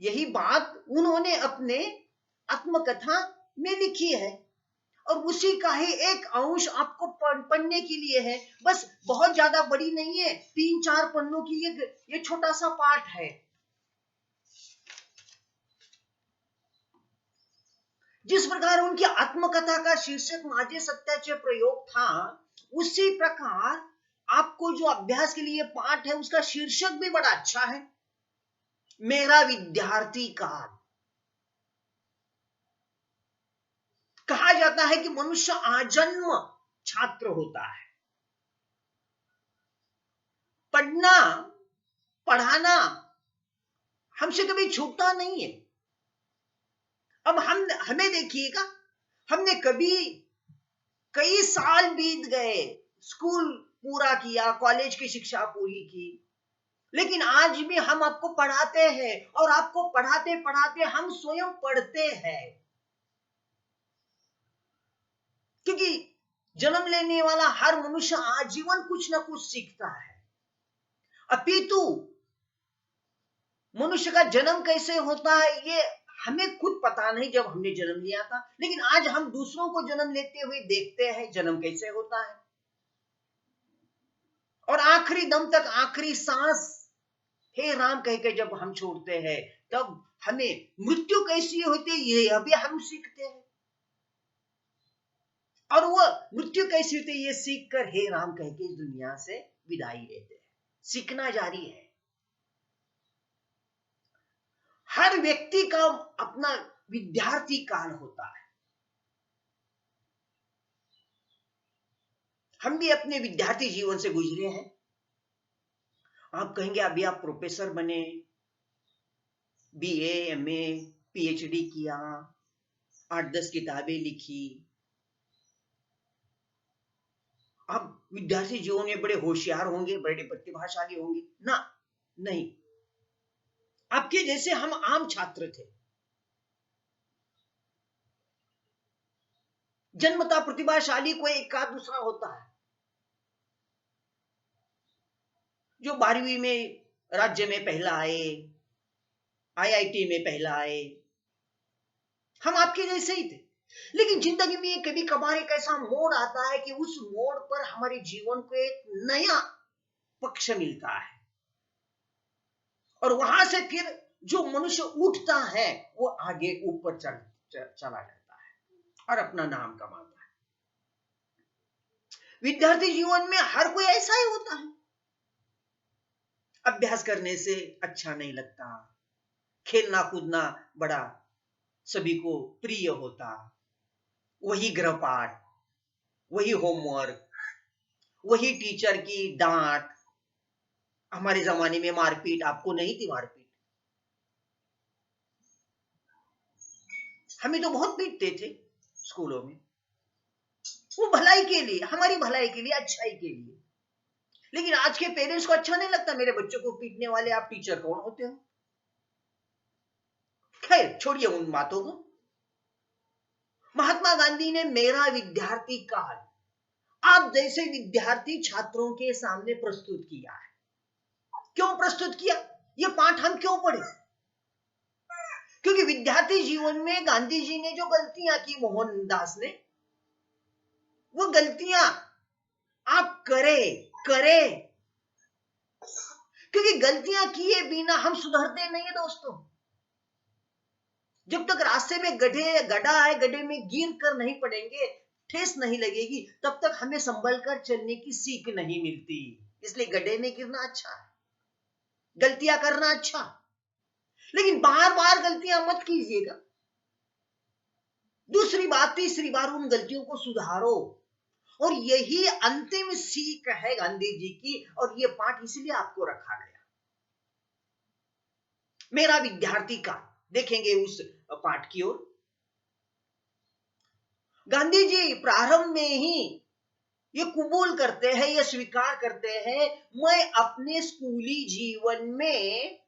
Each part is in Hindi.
यही बात उन्होंने अपने आत्मकथा में लिखी है और उसी का ही एक अंश आपको पढ़ने के लिए है। बस बहुत ज्यादा बड़ी नहीं है, 3-4 पन्नों की ये छोटा सा पाठ है। जिस प्रकार उनकी आत्मकथा का शीर्षक माझे सत्याचे प्रयोग था, उसी प्रकार आपको जो अभ्यास के लिए पाठ है उसका शीर्षक भी बड़ा अच्छा है, मेरा विद्यार्थी काल। कहा जाता है कि मनुष्य आजन्म छात्र होता है। पढ़ना पढ़ाना हमसे कभी छूटता नहीं है। अब हमें देखिएगा, हमने कई साल बीत गए, स्कूल पूरा किया, कॉलेज की शिक्षा पूरी की, लेकिन आज भी हम आपको पढ़ाते हैं और आपको पढ़ाते पढ़ाते हम स्वयं पढ़ते हैं, क्योंकि जन्म लेने वाला हर मनुष्य आजीवन कुछ ना कुछ सीखता है। अपितु मनुष्य का जन्म कैसे होता है ये हमें खुद पता नहीं जब हमने जन्म लिया था, लेकिन आज हम दूसरों को जन्म लेते हुए देखते हैं जन्म कैसे होता है, और आखिरी दम तक, आखिरी सांस हे राम कह के जब हम छोड़ते हैं, तब हमें मृत्यु कैसी होती है ये अभी हम सीखते हैं, और वो मृत्यु कैसी होती है ये सीख कर हे राम कह के इस दुनिया से विदाई लेते हैं। सीखना जारी है। हर व्यक्ति का अपना विद्यार्थी काल होता है। हम भी अपने विद्यार्थी जीवन से गुजरे हैं। आप कहेंगे अभी आप प्रोफेसर बने, बीए, एमए, पीएचडी किया, 8-10 किताबें लिखी, आप विद्यार्थी जीवन में बड़े होशियार होंगे, बड़े प्रतिभाशाली होंगे ना? नहीं, आपके जैसे हम आम छात्र थे। जन्मता प्रतिभाशाली कोई एक आध दूसरा होता है, जो 12वीं में राज्य में पहला आए, आईआईटी में पहला आए। हम आपके जैसे ही थे, लेकिन जिंदगी में कभी कभार एक ऐसा मोड़ आता है कि उस मोड़ पर हमारे जीवन को एक नया पक्ष मिलता है, और वहां से फिर जो मनुष्य उठता है वो आगे ऊपर चला जाता है और अपना नाम कमाता है। विद्यार्थी जीवन में हर कोई ऐसा ही होता है। अभ्यास करने से अच्छा नहीं लगता, खेलना कूदना बड़ा सभी को प्रिय होता, वही गृहपाठ, वही होमवर्क, वही टीचर की डांट। हमारे जमाने में मारपीट, आपको नहीं थी मारपीट? हमें तो बहुत पीटते थे स्कूलों में, वो भलाई के लिए, हमारी भलाई के लिए, अच्छाई के लिए। लेकिन आज के पेरेंट्स को अच्छा नहीं लगता मेरे बच्चों को पीटने वाले, आप टीचर कौन होते हो? खैर छोड़िए उन बातों को। महात्मा गांधी ने मेरा विद्यार्थी काल आप जैसे विद्यार्थी छात्रों के सामने प्रस्तुत किया है। क्यों प्रस्तुत किया? ये पाठ हम क्यों पढ़े? क्योंकि विद्यार्थी जीवन में गांधी जी ने जो गलतियां की, मोहनदास ने, वो गलतियां आप करे, क्योंकि गलतियां किए बिना हम सुधरते नहीं है दोस्तों। जब तक रास्ते में गड्ढा है, गड्ढे में गिर कर नहीं पड़ेंगे, ठेस नहीं लगेगी, तब तक हमें संभल कर चलने की सीख नहीं मिलती। इसलिए गड्ढे में गिरना अच्छा है, गलतियां करना अच्छा, लेकिन बार बार गलतियां मत कीजिएगा। दूसरी बात, तीसरी बार उन गलतियों को सुधारो, और यही अंतिम सीख है गांधी जी की, और यह पाठ इसलिए आपको रखा गया। मेरा विद्यार्थी का देखेंगे उस पाठ की ओर। गांधी जी प्रारंभ में ही ये कबूल करते हैं, ये स्वीकार करते हैं, मैं अपने स्कूली जीवन में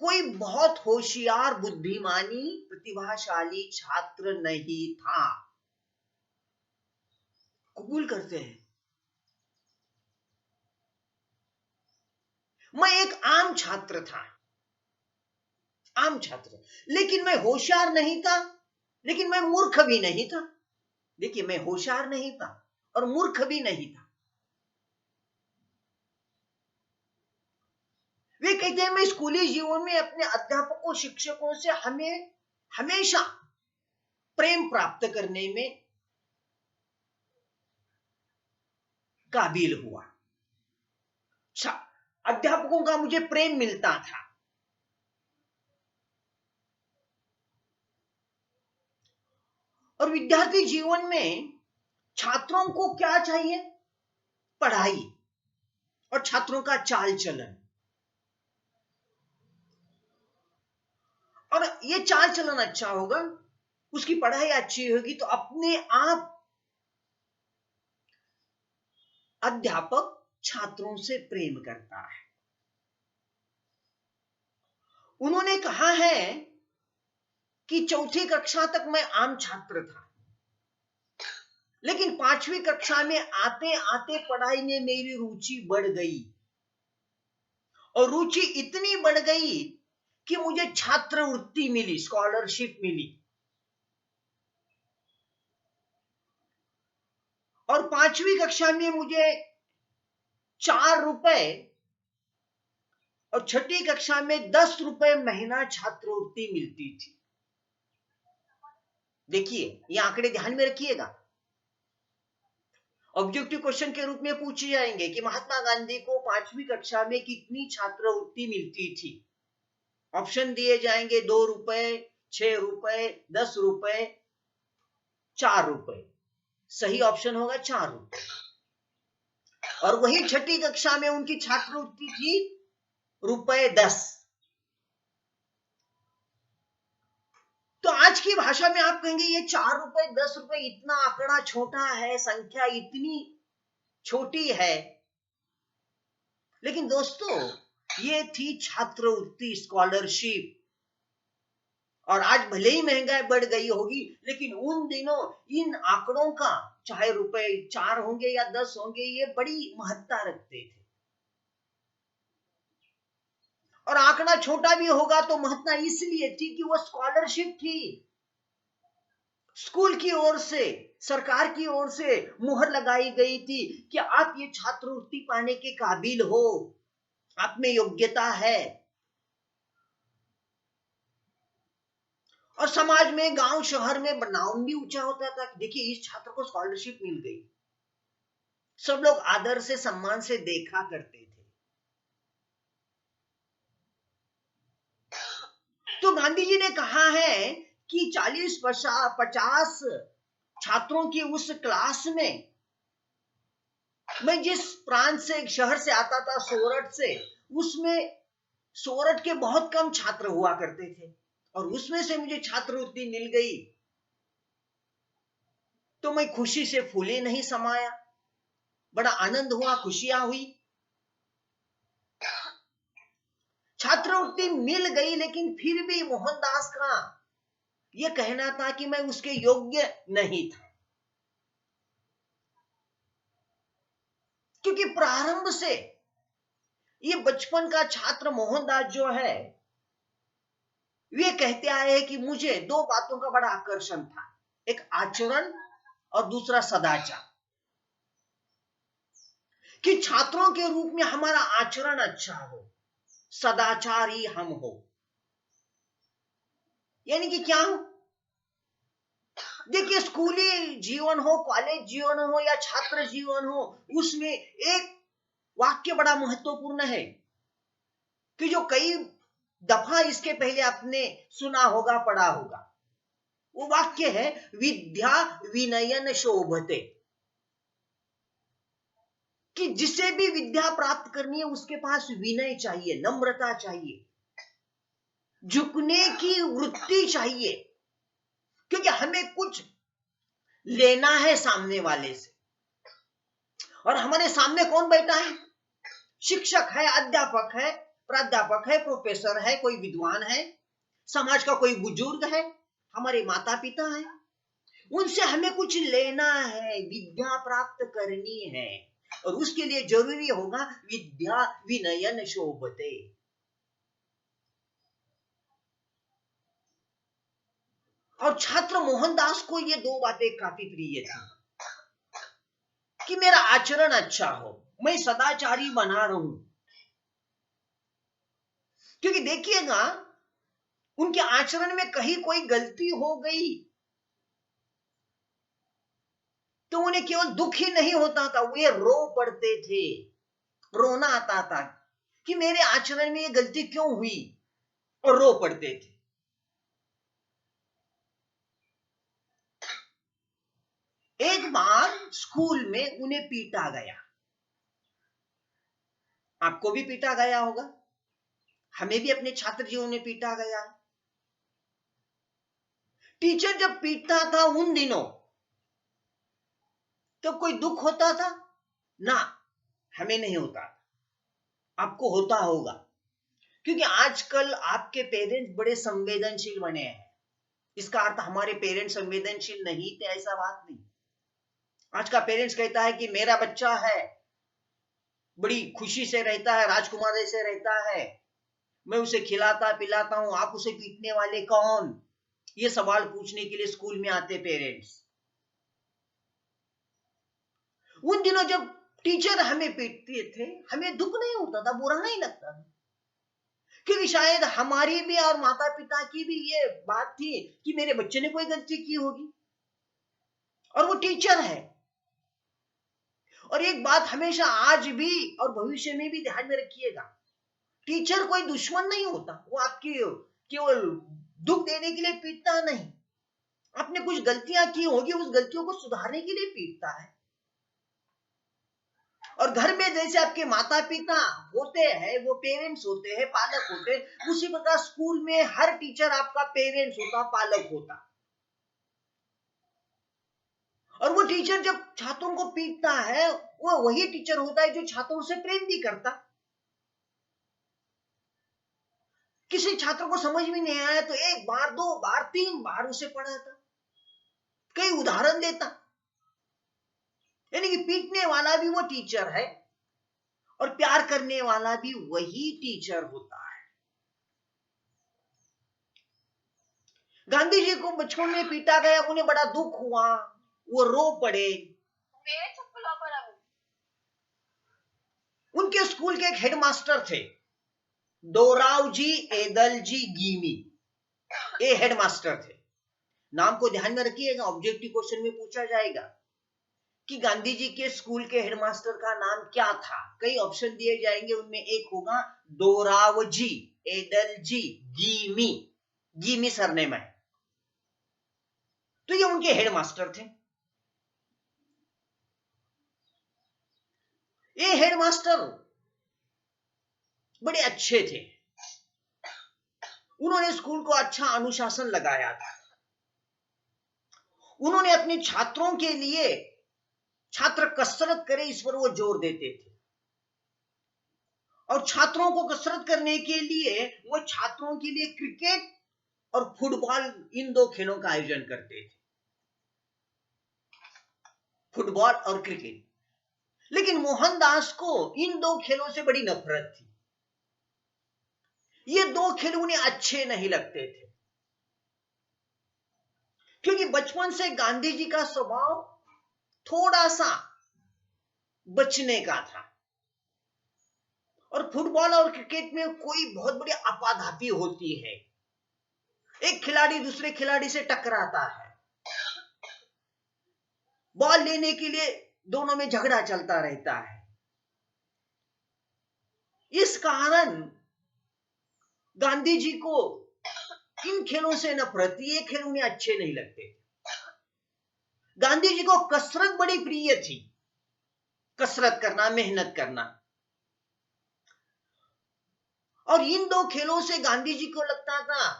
कोई बहुत होशियार, बुद्धिमानी, प्रतिभाशाली छात्र नहीं था। कबूल करते हैं, मैं एक आम छात्र था। आम छात्र। लेकिन मैं होशियार नहीं था, लेकिन मैं मूर्ख भी नहीं था। देखिए, मैं होशियार नहीं था और मूर्ख भी नहीं था। वे कहते हैं मैं स्कूली जीवन में अपने अध्यापकों शिक्षकों से हमेशा प्रेम प्राप्त करने में काबिल हुआ। अध्यापकों का मुझे प्रेम मिलता था। और विद्यार्थी जीवन में छात्रों को क्या चाहिए? पढ़ाई और छात्रों का चाल चलन। और ये चाल चलन अच्छा होगा, उसकी पढ़ाई अच्छी होगी, तो अपने आप अध्यापक छात्रों से प्रेम करता है। उन्होंने कहा है कि चौथी कक्षा तक मैं आम छात्र था, लेकिन 5वीं कक्षा में आते आते पढ़ाई में मेरी रुचि बढ़ गई। और रुचि इतनी बढ़ गई कि मुझे छात्रवृत्ति मिली, स्कॉलरशिप मिली। और 5वीं कक्षा में मुझे 4 रुपए और 6ठी कक्षा में 10 रुपए महीना छात्रवृत्ति मिलती थी। देखिए, ये आंकड़े ध्यान में रखिएगा। ऑब्जेक्टिव क्वेश्चन के रूप में पूछे जाएंगे कि महात्मा गांधी को 5वीं कक्षा में कितनी छात्रवृत्ति मिलती थी। ऑप्शन दिए जाएंगे 2 रुपए, 6 रुपए, 10 रुपए, 4 रुपए। सही ऑप्शन होगा 4 रुपए। और वही 6ठी कक्षा में उनकी छात्रवृत्ति थी ₹10। तो आज की भाषा में आप कहेंगे ये 4 रुपए, 10 रुपए, इतना आंकड़ा छोटा है, संख्या इतनी छोटी है। लेकिन दोस्तों, ये थी छात्रवृत्ति, स्कॉलरशिप। और आज भले ही महंगाई बढ़ गई होगी, लेकिन उन दिनों इन आंकड़ों का, चाहे रुपए 4 होंगे या 10 होंगे, ये बड़ी महत्ता रखते थे। और आंकड़ा छोटा भी होगा तो महत्ता इसलिए थी कि वो स्कॉलरशिप थी, स्कूल की ओर से, सरकार की ओर से मुहर लगाई गई थी कि आप ये छात्रवृत्ति पाने के काबिल हो, आप में योग्यता है। और समाज में, गांव शहर में नाम भी ऊंचा होता था कि देखिए इस छात्र को स्कॉलरशिप मिल गई। सब लोग आदर से, सम्मान से देखा करते थे। तो गांधी जी ने कहा है कि 40-50 छात्रों की उस क्लास में, मैं जिस प्रांत से, शहर से आता था, सोरठ से, उसमें सोरठ के बहुत कम छात्र हुआ करते थे। और उसमें से मुझे छात्रवृत्ति मिल गई तो मैं खुशी से फूले नहीं समाया, बड़ा आनंद हुआ, खुशियां हुई। छात्रवृत्ति मिल गई, लेकिन फिर भी मोहनदास का यह कहना था कि मैं उसके योग्य नहीं था। क्योंकि प्रारंभ से ये बचपन का छात्र मोहनदास जो है, वे कहते आए कि मुझे 2 बातों का बड़ा आकर्षण था, एक आचरण और दूसरा सदाचार। कि छात्रों के रूप में हमारा आचरण अच्छा हो, सदाचारी हम हो। यानी कि क्या हो? देखिए, स्कूली जीवन हो, कॉलेज जीवन हो या छात्र जीवन हो, उसमें एक वाक्य बड़ा महत्वपूर्ण है कि जो कई दफा इसके पहले आपने सुना होगा, पढ़ा होगा। वो वाक्य है, विद्या विनयन शोभते। कि जिसे भी विद्या प्राप्त करनी है उसके पास विनय चाहिए, नम्रता चाहिए, झुकने की वृत्ति चाहिए। क्योंकि हमें कुछ लेना है सामने वाले से। और हमारे सामने कौन बैठा है? शिक्षक है, अध्यापक है, प्राध्यापक है, प्रोफेसर है, कोई विद्वान है, समाज का कोई बुजुर्ग है, हमारे माता पिता है। उनसे हमें कुछ लेना है, विद्या प्राप्त करनी है। और उसके लिए जरूरी होगा विद्या विनयन शोभते। और छात्र मोहनदास को ये दो बातें काफी प्रिय थी कि मेरा आचरण अच्छा हो, मैं सदाचारी बना रहूं। क्योंकि देखिएगा, उनके आचरण में कहीं कोई गलती हो गई तो उन्हें केवल दुख ही नहीं होता था, वे रो पड़ते थे, रोना आता था कि मेरे आचरण में ये गलती क्यों हुई, और रो पड़ते थे। एक बार स्कूल में उन्हें पीटा गया, आपको भी पीटा गया होगा, हमें भी अपने छात्र जीवन में पीटा गया। टीचर जब पीटता था उन दिनों तो कोई दुख होता था ना, हमें नहीं होता, आपको होता होगा। क्योंकि आजकल आपके पेरेंट्स बड़े संवेदनशील बने हैं। इसका अर्थ हमारे पेरेंट्स संवेदनशील नहीं थे, ऐसा बात नहीं। आज का पेरेंट्स कहता है कि मेरा बच्चा है, बड़ी खुशी से रहता है, राजकुमार जैसे रहता है, मैं उसे खिलाता पिलाता हूं, आप उसे पीटने वाले कौन? ये सवाल पूछने के लिए स्कूल में आते पेरेंट्स। उन दिनों जब टीचर हमें पीटते थे, हमें दुख नहीं होता था, बुरा नहीं लगता था, क्योंकि शायद हमारी भी और माता पिता की भी ये बात थी कि मेरे बच्चे ने कोई गलती की होगी, और वो टीचर है। और एक बात हमेशा आज भी और भविष्य में भी ध्यान में रखिएगा, टीचर कोई दुश्मन नहीं होता, वो आपकी केवल दुख देने के लिए पीटता नहीं, आपने कुछ गलतियां की होगी, उस गलतियों को सुधारने के लिए पीटता है। और घर में जैसे आपके माता पिता होते हैं, वो पेरेंट्स होते हैं, पालक होते हैं, उसी प्रकार स्कूल में हर टीचर आपका पेरेंट्स होता, पालक होता। और वो टीचर जब छात्रों को पीटता है, वो वही टीचर होता है जो छात्रों से प्रेम भी करता। किसी छात्र को समझ में नहीं आया तो एक बार, दो बार, तीन बार उसे पढ़ाता, कई उदाहरण देता। यानी कि पीटने वाला भी वो टीचर है और प्यार करने वाला भी वही टीचर होता है। गांधी जी को बचपन में पीटा गया, उन्हें बड़ा दुख हुआ, वो रो पड़े। उनके स्कूल के एक हेडमास्टर थे, दोरावजी एदलजी गीमी, ये हेडमास्टर थे। नाम को ध्यान में रखिएगा, ऑब्जेक्टिव क्वेश्चन में पूछा जाएगा कि गांधी जी के स्कूल के हेडमास्टर का नाम क्या था। कई ऑप्शन दिए जाएंगे, उनमें एक होगा दोरावजी एदलजी गीमी, गीमी सरनेम है, तो ये उनके हेडमास्टर थे। ये हेडमास्टर बड़े अच्छे थे, उन्होंने स्कूल को अच्छा अनुशासन लगाया था। उन्होंने अपने छात्रों के लिए छात्र कसरत करे, इस पर वो जोर देते थे, और छात्रों को कसरत करने के लिए वो छात्रों के लिए क्रिकेट और फुटबॉल, इन दो खेलों का आयोजन करते थे, फुटबॉल और क्रिकेट। लेकिन मोहनदास को इन दो खेलों से बड़ी नफरत थी, ये दो खेल उन्हें अच्छे नहीं लगते थे, क्योंकि बचपन से गांधी जी का स्वभाव थोड़ा सा बचने का था, और फुटबॉल और क्रिकेट में कोई बहुत बड़ी आपाधापी होती है, एक खिलाड़ी दूसरे खिलाड़ी से टकराता है, बॉल लेने के लिए दोनों में झगड़ा चलता रहता है। इस कारण गांधी जी को इन खेलों से नफरत, ये खेल उन्हें अच्छे नहीं लगते। गांधी जी को कसरत बड़ी प्रिय थी, कसरत करना, मेहनत करना, और इन दो खेलों से गांधी जी को लगता था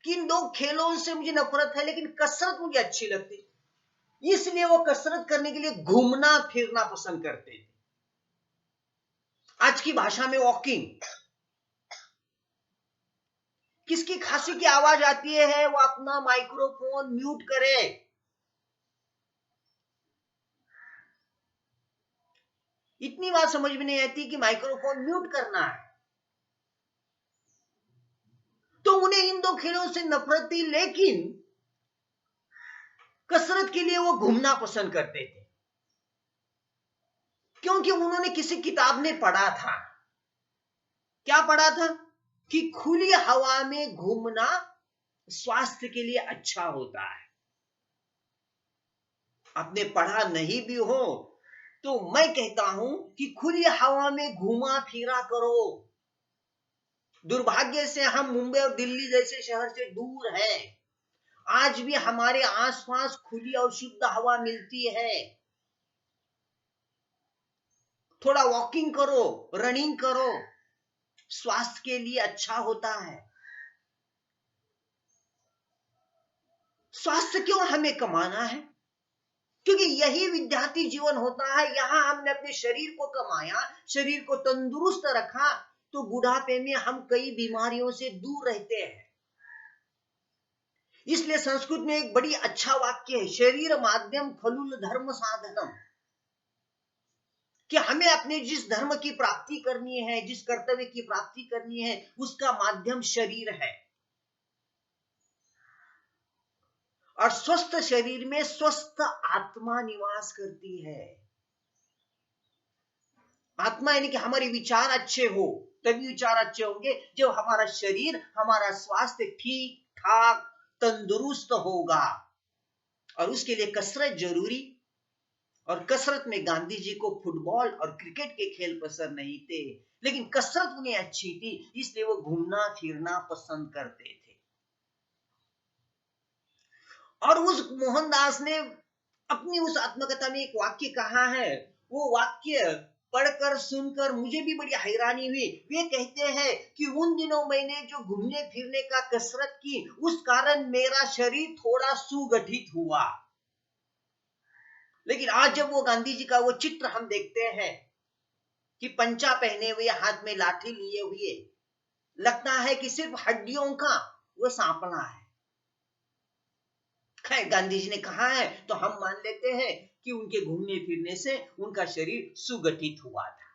कि इन दो खेलों से मुझे नफरत है, लेकिन कसरत मुझे अच्छी लगती, इसलिए वो कसरत करने के लिए घूमना फिरना पसंद करते थे। आज की भाषा में वॉकिंग। किसकी खांसी की आवाज आती है, वो अपना माइक्रोफोन म्यूट करे। इतनी बात समझ में नहीं आती कि माइक्रोफोन म्यूट करना है। तो उन्हें इन दो खेलों से नफरत थी, लेकिन कसरत के लिए वो घूमना पसंद करते थे, क्योंकि उन्होंने किसी किताब में पढ़ा था। क्या पढ़ा था? कि खुली हवा में घूमना स्वास्थ्य के लिए अच्छा होता है। आपने पढ़ा नहीं भी हो तो मैं कहता हूं कि खुली हवा में घूमा फिरा करो। दुर्भाग्य से हम मुंबई और दिल्ली जैसे शहर से दूर हैं। आज भी हमारे आसपास खुली और शुद्ध हवा मिलती है। थोड़ा वॉकिंग करो, रनिंग करो, स्वास्थ्य के लिए अच्छा होता है। स्वास्थ्य क्यों हमें कमाना है? क्योंकि यही विद्यार्थी जीवन होता है। यहां हमने अपने शरीर को कमाया, शरीर को तंदुरुस्त रखा, तो बुढ़ापे में हम कई बीमारियों से दूर रहते हैं। इसलिए संस्कृत में एक बड़ी अच्छा वाक्य है, शरीर माध्यम खलुल धर्म साधनम, कि हमें अपने जिस धर्म की प्राप्ति करनी है, जिस कर्तव्य की प्राप्ति करनी है, उसका माध्यम शरीर है। और स्वस्थ शरीर में स्वस्थ आत्मा निवास करती है। आत्मा यानी कि हमारे विचार अच्छे हो, तभी विचार अच्छे होंगे जब हमारा शरीर, हमारा स्वास्थ्य ठीक ठाक तंदुरुस्त होगा। और उसके लिए कसरत जरूरी। और कसरत में गांधी जी को फुटबॉल और क्रिकेट के खेल पसंद नहीं थे, लेकिन कसरत उन्हें अच्छी थी, इसलिए वो घूमना फिरना पसंद करते थे। और उस मोहनदास ने अपनी उस आत्मकथा में एक वाक्य कहा है, वो वाक्य पढ़कर सुनकर मुझे भी बड़ी हैरानी हुई। वे कहते हैं कि उन दिनों मैंने जो घूमने फिरने का कसरत की, उस कारण मेरा शरीर थोड़ा सुगठित हुआ। लेकिन आज जब वो गांधी जी का वो चित्र हम देखते हैं कि पंचा पहने हुए, हाथ में लाठी लिए हुए, लगता है कि सिर्फ हड्डियों का वो सांपला है। खैर, गांधी जी ने कहा है तो हम मान लेते हैं कि उनके घूमने फिरने से उनका शरीर सुगठित हुआ था।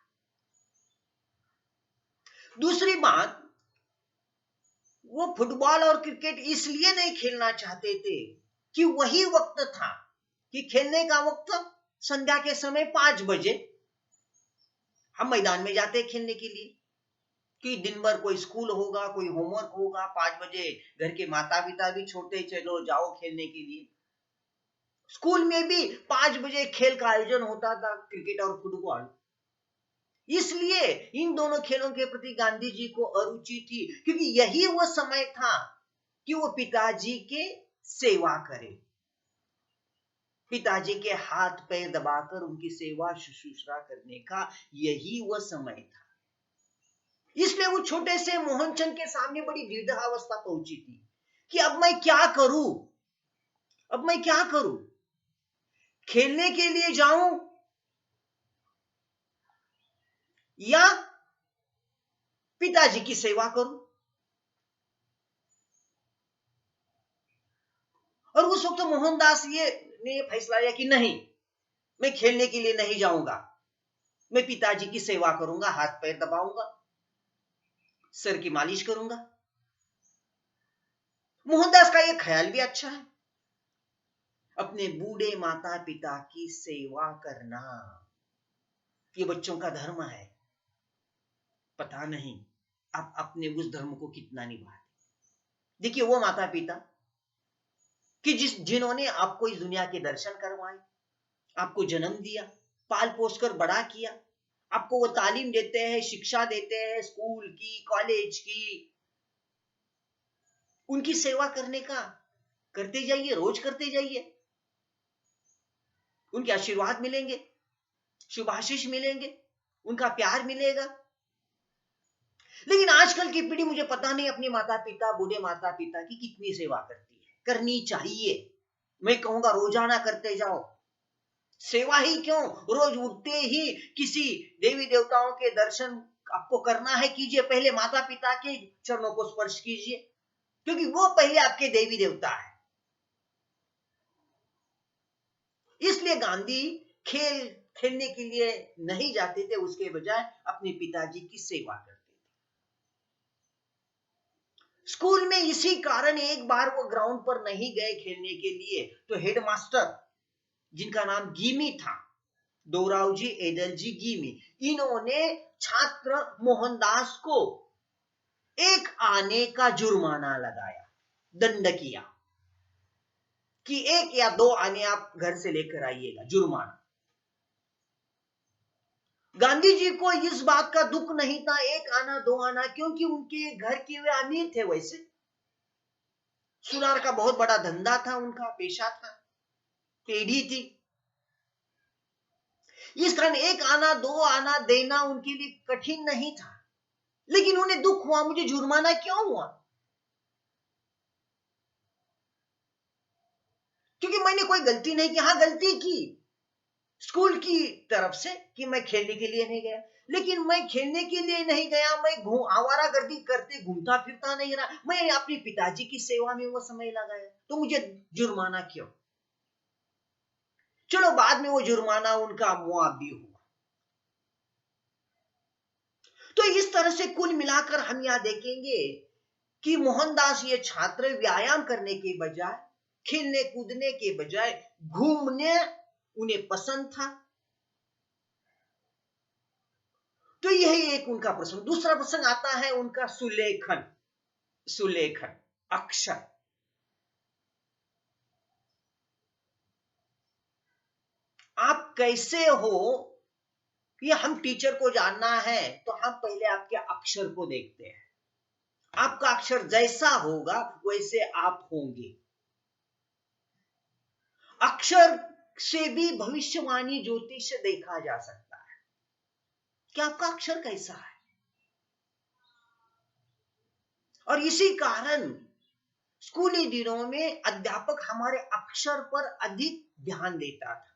दूसरी बात, वो फुटबॉल और क्रिकेट इसलिए नहीं खेलना चाहते थे कि वही वक्त था कि खेलने का वक्त संध्या के समय 5 बजे हम मैदान में जाते खेलने के लिए, कि दिन भर कोई स्कूल होगा, कोई होमवर्क होगा, 5 बजे घर के माता पिता भी छोड़ते, चलो जाओ खेलने के लिए। स्कूल में भी 5 बजे खेल का आयोजन होता था, क्रिकेट और फुटबॉल। इसलिए इन दोनों खेलों के प्रति गांधी जी को अरुचि थी, क्योंकि यही वो समय था कि वो पिताजी के सेवा करें, पिताजी के हाथ पैर दबाकर उनकी सेवा शुश्रूषा करने का यही वो समय था। इसलिए वो छोटे से मोहनचंद के सामने बड़ी वृद्धावस्था पहुंची थी कि अब मैं क्या करूं, अब मैं क्या करूं, खेलने के लिए जाऊं या पिताजी की सेवा करूं। और उस वक्त मोहनदास ने फैसला लिया कि नहीं, मैं खेलने के लिए नहीं जाऊंगा, मैं पिताजी की सेवा करूंगा, हाथ पैर दबाऊंगा, सर की मालिश करूंगा। मोहनदास का यह ख्याल भी अच्छा है, अपने बूढ़े माता पिता की सेवा करना ये बच्चों का धर्म है। पता नहीं आप अपने उस धर्म को कितना निभाते। देखिए, वो माता पिता कि जिन्होंने आपको इस दुनिया के दर्शन करवाए, आपको जन्म दिया, पाल पोस कर बड़ा किया, आपको वो तालीम देते हैं, शिक्षा देते हैं, स्कूल की, कॉलेज की, उनकी सेवा करने का करते जाइए, रोज करते जाइए। उनके आशीर्वाद मिलेंगे, शुभाशीष मिलेंगे, उनका प्यार मिलेगा। लेकिन आजकल की पीढ़ी, मुझे पता नहीं अपने माता पिता, बूढ़े माता पिता की कितनी सेवा करती है। करनी चाहिए, मैं कहूंगा रोजाना करते जाओ। सेवा ही क्यों, रोज उठते ही किसी देवी देवताओं के दर्शन आपको करना है, कीजिए। पहले माता पिता के चरणों को स्पर्श कीजिए, क्योंकि वो पहले आपके देवी देवता है। इसलिए गांधी खेलने के लिए नहीं जाते थे, उसके बजाय अपने पिताजी की सेवा करते थे। स्कूल में इसी कारण एक बार वो ग्राउंड पर नहीं गए खेलने के लिए, तो हेडमास्टर जिनका नाम गीमी था, दोरावजी एडलजी गीमी, इन्होंने छात्र मोहनदास को 1 आने का जुर्माना लगाया, दंड किया कि 1 या 2 आने आप घर से लेकर आइएगा, जुर्माना। गांधी जी को इस बात का दुख नहीं था 1 आना 2 आना, क्योंकि उनके घर के वे अमीर थे, वैसे सुनार का बहुत बड़ा धंधा था, उनका पेशा था, पेढ़ी थी। इस कारण 1 आना 2 आना देना उनके लिए कठिन नहीं था, लेकिन उन्हें दुख हुआ, मुझे जुर्माना क्यों हुआ? क्योंकि मैंने कोई गलती नहीं की। हाँ, गलती की स्कूल की तरफ से कि मैं खेलने के लिए नहीं गया, लेकिन मैं खेलने के लिए नहीं गया, मैं आवारागर्दी करते घूमता फिरता नहीं रहा, मैं अपने पिताजी की सेवा में वो समय लगाया, तो मुझे जुर्माना क्यों? चलो बाद में वो जुर्माना उनका मुआवजा हुआ। तो इस तरह से कुल मिलाकर हम यह देखेंगे कि मोहनदास ये छात्र व्यायाम करने के बजाय, खेलने कूदने के बजाय घूमने उन्हें पसंद था। तो यही एक उनका प्रसंग। दूसरा प्रसंग आता है उनका सुलेखन। सुलेखन अक्षर। आप कैसे हो ये हम टीचर को जानना है, तो हम पहले आपके अक्षर को देखते हैं। आपका अक्षर जैसा होगा वैसे आप होंगे। अक्षर से भी भविष्यवाणी ज्योतिष देखा जा सकता है कि आपका अक्षर कैसा है। और इसी कारण स्कूली दिनों में अध्यापक हमारे अक्षर पर अधिक ध्यान देता था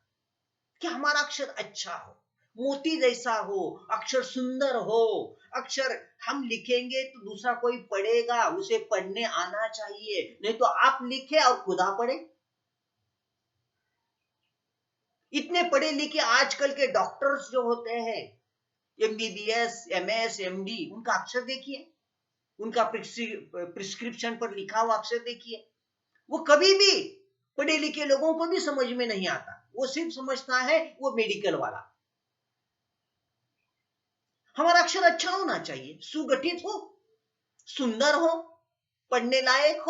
कि हमारा अक्षर अच्छा हो, मोती जैसा हो, अक्षर सुंदर हो, अक्षर हम लिखेंगे तो दूसरा कोई पढ़ेगा, उसे पढ़ने आना चाहिए, नहीं तो आप लिखे और खुदा पढ़े। इतने पढ़े लिखे आजकल के डॉक्टर्स जो होते हैं, एमबीबीएस, एमएस, एमडी, उनका अक्षर देखिए, उनका प्रिस्क्रिप्शन पर लिखा हुआ अक्षर देखिए। वो कभी भी पढ़े लिखे लोगों को भी समझ में नहीं आता, वो सिर्फ समझता है वो मेडिकल वाला। हमारा अक्षर अच्छा होना चाहिए, सुगठित हो, सुंदर हो, पढ़ने लायक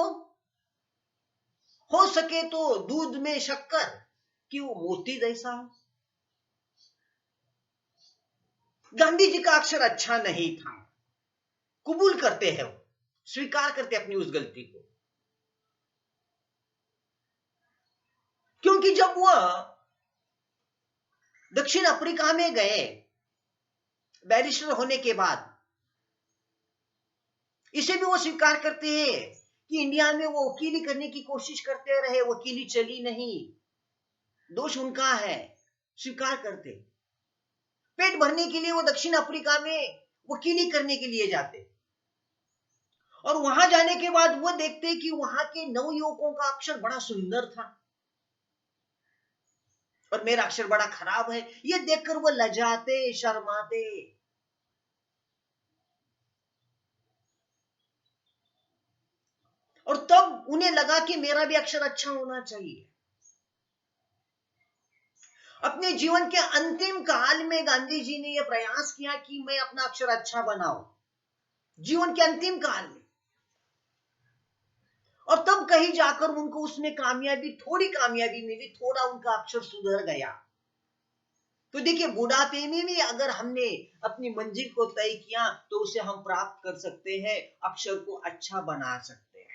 हो सके तो दूध में शक्कर कि वो मोती जैसा हो। गांधी जी का अक्षर अच्छा नहीं था, कबूल करते हैं, वो स्वीकार करते अपनी उस गलती को। क्योंकि जब वह दक्षिण अफ्रीका में गए बैरिस्टर होने के बाद, इसे भी वो स्वीकार करते हैं कि इंडिया में वो वकीली करने की कोशिश करते रहे, वकीली चली नहीं, दोष उनका है, स्वीकार करते। पेट भरने के लिए वो दक्षिण अफ्रीका में वकीली करने के लिए जाते, और वहां जाने के बाद वो देखते कि वहां के नवयुवकों का अक्षर बड़ा सुंदर था और मेरा अक्षर बड़ा खराब है। ये देखकर वो लजाते, शर्माते। और तब उन्हें लगा कि मेरा भी अक्षर अच्छा होना चाहिए। अपने जीवन के अंतिम काल में गांधी जी ने यह प्रयास किया कि मैं अपना अक्षर अच्छा बनाऊं, जीवन के अंतिम काल में। और तब कहीं जाकर उनको उसमें कामयाबी, थोड़ी कामयाबी मिली, थोड़ा उनका अक्षर सुधर गया। तो देखिए, बुढ़ापे में भी अगर हमने अपनी मंजिल को तय किया तो उसे हम प्राप्त कर सकते हैं, अक्षर को अच्छा बना सकते हैं।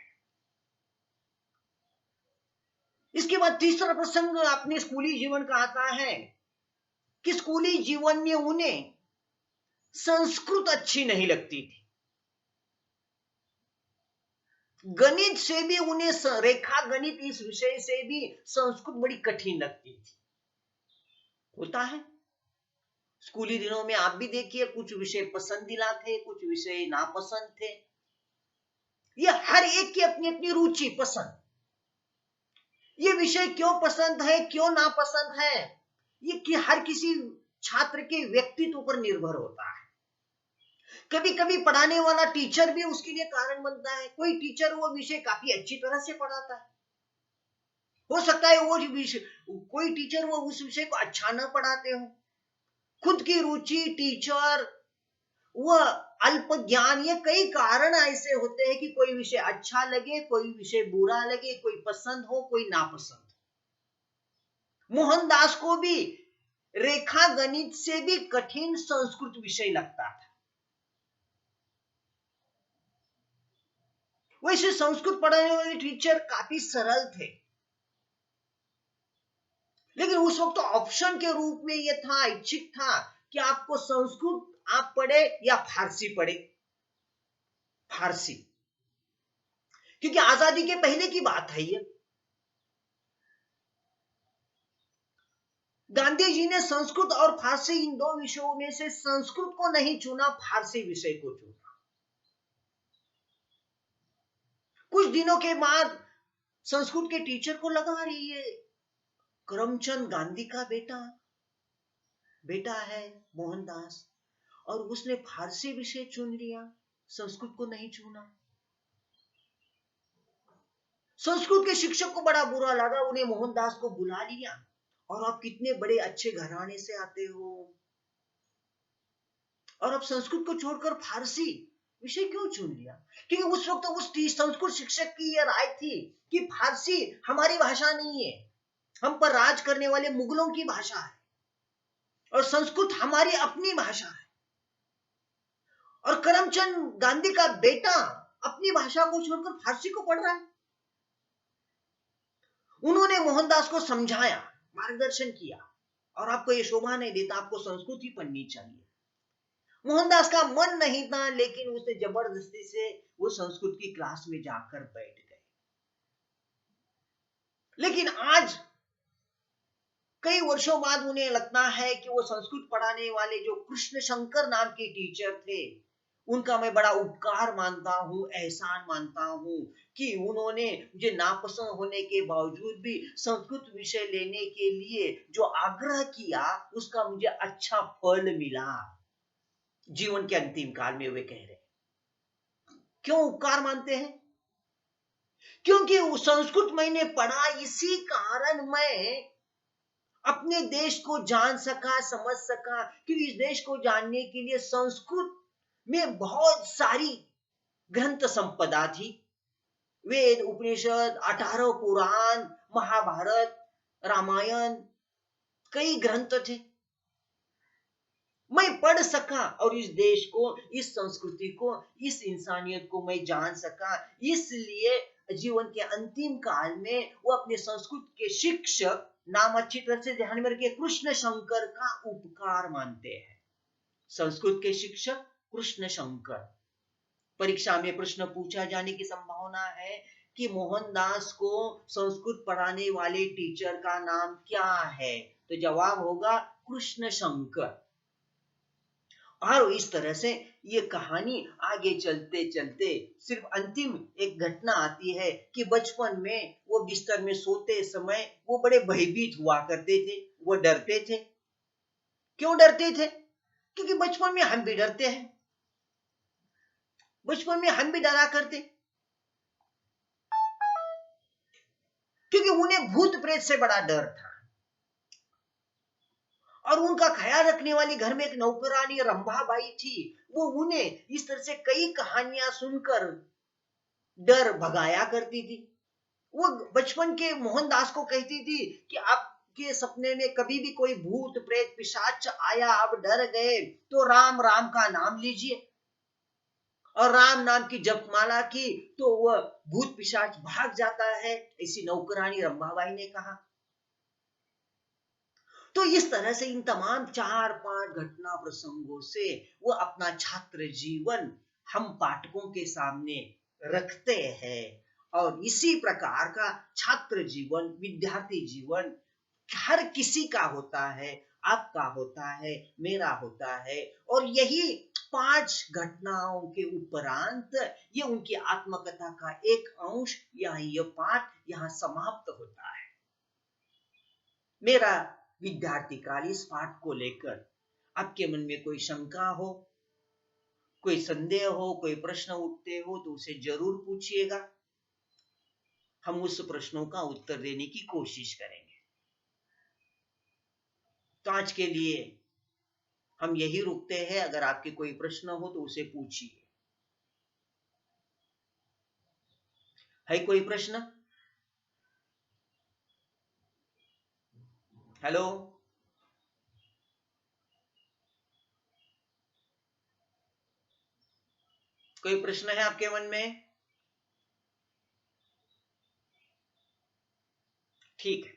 इसके बाद तीसरा प्रसंग अपने स्कूली जीवन का आता है कि स्कूली जीवन में उन्हें संस्कृत अच्छी नहीं लगती थी। गणित से भी उन्हें, रेखा गणित इस विषय से भी संस्कृत बड़ी कठिन लगती थी। होता है स्कूली दिनों में, आप भी देखिए, कुछ विषय पसंदीदा थे, कुछ विषय नापसंद थे। ये हर एक की अपनी अपनी रुचि, पसंद। ये विषय क्यों पसंद है, क्यों नापसंद है, ये कि हर किसी छात्र के व्यक्तित्व पर निर्भर होता है। कभी कभी पढ़ाने वाला टीचर भी उसके लिए कारण बनता है। कोई टीचर वो विषय काफी अच्छी तरह से पढ़ाता है, हो सकता है वो विषय, कोई टीचर वो उस विषय को अच्छा ना पढ़ाते हो। खुद की रुचि, टीचर, वह अल्प ज्ञान, ये कई कारण ऐसे होते हैं कि कोई विषय अच्छा लगे, कोई विषय बुरा लगे, कोई पसंद हो, कोई नापसंद। मोहनदास को भी रेखा गणित से भी कठिन संस्कृत विषय लगता था। वैसे संस्कृत पढ़ाने वाले टीचर काफी सरल थे, लेकिन उस वक्त तो ऑप्शन के रूप में यह था, इच्छित था कि आपको संस्कृत आप पढ़े या फारसी पढ़े। फारसी, क्योंकि आजादी के पहले की बात है ये। गांधी जी ने संस्कृत और फारसी, इन दो विषयों में से संस्कृत को नहीं चुना, फारसी विषय को चुना। कुछ दिनों के बाद संस्कृत के टीचर को लगा रही है करमचंद गांधी का बेटा है मोहनदास, और उसने फारसी विषय चुन लिया, संस्कृत को नहीं चुना। संस्कृत के शिक्षक को बड़ा बुरा लगा, उन्हें मोहनदास को बुला लिया, और आप कितने बड़े अच्छे घराने से आते हो, और अब संस्कृत को छोड़कर फारसी विषय क्यों चुन लिया? क्योंकि उस वक्त तो उस संस्कृत शिक्षक की यह राय थी कि फारसी हमारी भाषा नहीं है, हम पर राज करने वाले मुगलों की भाषा है, और संस्कृत हमारी अपनी भाषा है। और करमचंद गांधी का बेटा अपनी भाषा को छोड़कर फारसी को पढ़ रहा है। उन्होंने मोहनदास को समझाया, मार्गदर्शन किया, और आपको ये शोभा नहीं देता, आपको संस्कृत ही पढ़नी चाहिए। मोहनदास का मन नहीं था, लेकिन उसने जबरदस्ती से वो संस्कृत की क्लास में जाकर बैठ गए। लेकिन आज कई वर्षों बाद उन्हें लगता है कि वो संस्कृत पढ़ाने वाले जो कृष्ण शंकर नाम के टीचर थे, उनका मैं बड़ा उपकार मानता हूँ, एहसान मानता हूँ कि उन्होंने मुझे नापसंद होने के बावजूद भी संस्कृत विषय लेने के लिए जो आग्रह किया, उसका मुझे अच्छा फल मिला। जीवन के अंतिम काल में वे कह रहे, क्यों उपकार मानते हैं? क्योंकि वो संस्कृत मैंने पढ़ा, इसी कारण मैं अपने देश को जान सका, समझ सका। क्योंकि इस देश को जानने के लिए संस्कृत में बहुत सारी ग्रंथ संपदा थी, वेद, उपनिषद, 18 पुराण, महाभारत, रामायण, कई ग्रंथ थे। मैं पढ़ सका और इस देश को, इस संस्कृति को, इस इंसानियत को मैं जान सका। इसलिए जीवन के अंतिम काल में वो अपने संस्कृत के शिक्षक, नाम अच्छी तरह से ध्यान में रखिए, कृष्ण शंकर का उपकार मानते हैं। संस्कृत के शिक्षक कृष्ण शंकर। परीक्षा में प्रश्न पूछा जाने की संभावना है कि मोहनदास को संस्कृत पढ़ाने वाले टीचर का नाम क्या है, तो जवाब होगा कृष्ण शंकर। और इस तरह से ये कहानी आगे चलते चलते सिर्फ अंतिम एक घटना आती है कि बचपन में वो बिस्तर में सोते समय वो बड़े भयभीत हुआ करते थे, वो डरते थे। क्यों डरते थे? क्योंकि बचपन में हम भी डरते हैं, बचपन में हम भी डरा करते, क्योंकि उन्हें भूत प्रेत से बड़ा डर था। और उनका ख्याल रखने वाली घर में एक नौकरानी रंभाबाई थी, वो उन्हें इस तरह से कई कहानियां सुनकर डर भगाया करती थी। वो बचपन के मोहनदास को कहती थी कि आपके सपने में कभी भी कोई भूत प्रेत पिशाच आया, आप डर गए, तो राम राम का नाम लीजिए, और राम नाम की जपमाला की तो वह भूत पिशाच भाग जाता है, ऐसी नौकरानी रंभाबाई ने कहा। तो इस तरह से इन तमाम 4-5 घटना प्रसंगों से वो अपना छात्र जीवन हम पाठकों के सामने रखते हैं। और इसी प्रकार का छात्र जीवन, विद्यार्थी जीवन हर किसी का होता है, आपका होता है, मेरा होता है। और यही 5 घटनाओं के उपरांत ये उनकी आत्मकथा का एक अंश या ये पाठ यहाँ समाप्त होता है। मेरा विद्यार्थी काल इस पाठ को लेकर आपके मन में कोई शंका हो, कोई संदेह हो, कोई प्रश्न उठते हो तो उसे जरूर पूछिएगा, हम उस प्रश्नों का उत्तर देने की कोशिश करेंगे। तो आज के लिए हम यही रुकते हैं, अगर आपके कोई प्रश्न हो तो उसे पूछिए। है कोई प्रश्न? हेलो, कोई प्रश्न है आपके मन में? ठीक है।